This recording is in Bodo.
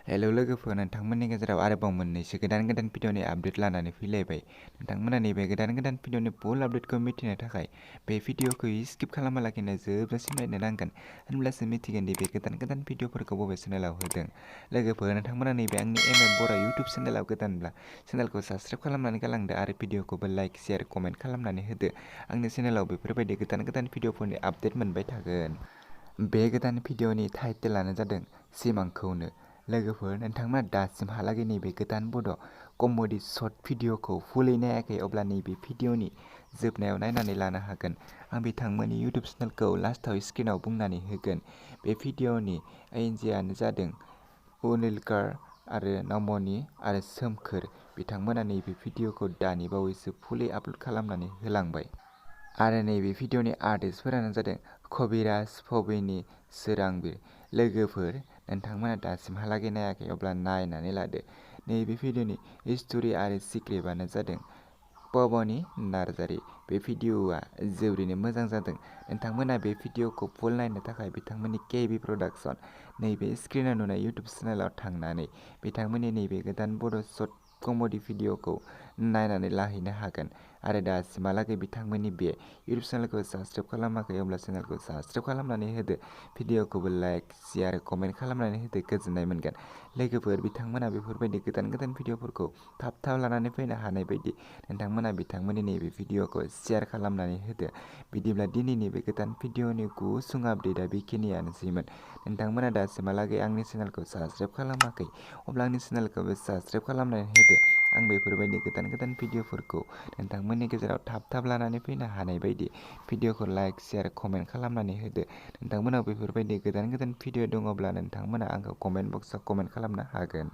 हेलौ लोगोफोर, नोंथांमोननि गेजेराव आरोबाव मोननैसो गोदान भिडिअनि आपडेट लानानै फैलायबाय। नोंथांमोना नैबे गोदान भिडिअनि फुल आपडेटखौ मिथिनो थाखाय बे भिडिअखौ स्किप खालामालाखिनो जोबजासिम नायनो नांगोन, होनब्लासो मिथिगोन दि बे गोदान भिडिअफोरखौ बबे चेनेलाव होदों। लोगोफोर, नोंथांमोना नैबे आंनि बर' इउटुब चेनेलाव गोदानब्ला चेनेलखौ साबस्क्राइब खालामनानै गालांदो आरो भिडिअखौबो लाइक, शेयार, कमेन्ट खालामनानै होदो। आंनि चेनेलाव बेफोरबायदि गोदान भिडिअफोरनि आपडेट मोनबाय थागोन। बे गोदान भिडिअनि टाइटेलानो जादों सिमांखौनो। लोगोफोर, नोंथांमोना दासिमहालागै नैबे गोदान बड' कमेडि शर्ट भिडिअखौ फुलै नायाखै, अब्ला नैबे भिडिअनि जोबनायाव नायनानै लानो हागोन। आं बिथांमोननि इउटुब चेनेलखौ लास्टआव स्क्रिनाव बुंनानै होगोन। बे भिडिअनि आइनजिआनो जादों अनिल आरो नमनि आरो सोमखोर। बिथांमोना नैबे भिडिअखौ दानि बावैसो फुलै आपल'ड खालामनानै होलांबाय। आरो नैबे भिडिअनि आर्टिस्टफोरानो जादों कबिराज, फबिनि, सोरांबीर। लोगोफोर, नोंथांमोना दासिमहालागै नायाखै, अब्ला नायनानै लादो। नैबे भिडिअनि स्ट'रि आरो स्क्रिप्टआनो जादों पबनि नार्जारी। बे भिडिअआ जोबोरैनो मोजां जादों। नोंथांमोना बे भिडिअखौ फुल नायनो थाखाय बिथांमोननि केबि प्रडाक्शन नैबे स्क्रिनाव नुनाय इउटुब चेनेलाव थांनानै बिथांमोननि नैबे गोदान बड' शर्ट कमेडि भिडिअखौ नायनानै लाहैनो हागोन। आरो दासिमहालागै बिथांमोननि बे इउटुब चेनेलखौ साबस्क्राइब खालामाखै, अब्ला चेनेलखौ साबस्क्राइब खालामनानै होदो। भिडिअखौबो लाइक, शेयार, कमेन्ट खालामनानै होदो, गोजोननाय मोनगोन। लोगोफोर, बिथांमोना बेफोरबायदि गोदान भिडिअफोरखौ थाब लानानै फैनो हानाय बायदि नोंथांमोना बिथांमोननि नैबे भिडिअखौ शेयार खालामनानै होदो। बिदिब्ला दिनैनि बे गोदान भिडिअनि गुसुं आपडेटआ बेखिनियानोसैमोन। नोंथांमोना दासिमहालागै आंनि चेनेलखौ साबस्क्राइब खालामाखै, अब्ला आंनि चेनेलखौबो साबस्क्राइब खालामनानै होदो। आं बेफोरबायदि गोदान भिडिअफोरखौ नोंथांमोननि गेजेराव थाब लानानै फैनो हानाय बायदि भिडिअखौ लाइक, शेयार, कमेन्ट खालामनानै होदो। नोंथांमोनाव बेफोरबायदि गोदान भिडिअ दङब्ला नोंथांमोना आंखौ कमेन्ट बक्सआव कमेन्ट खालामनो हागोन।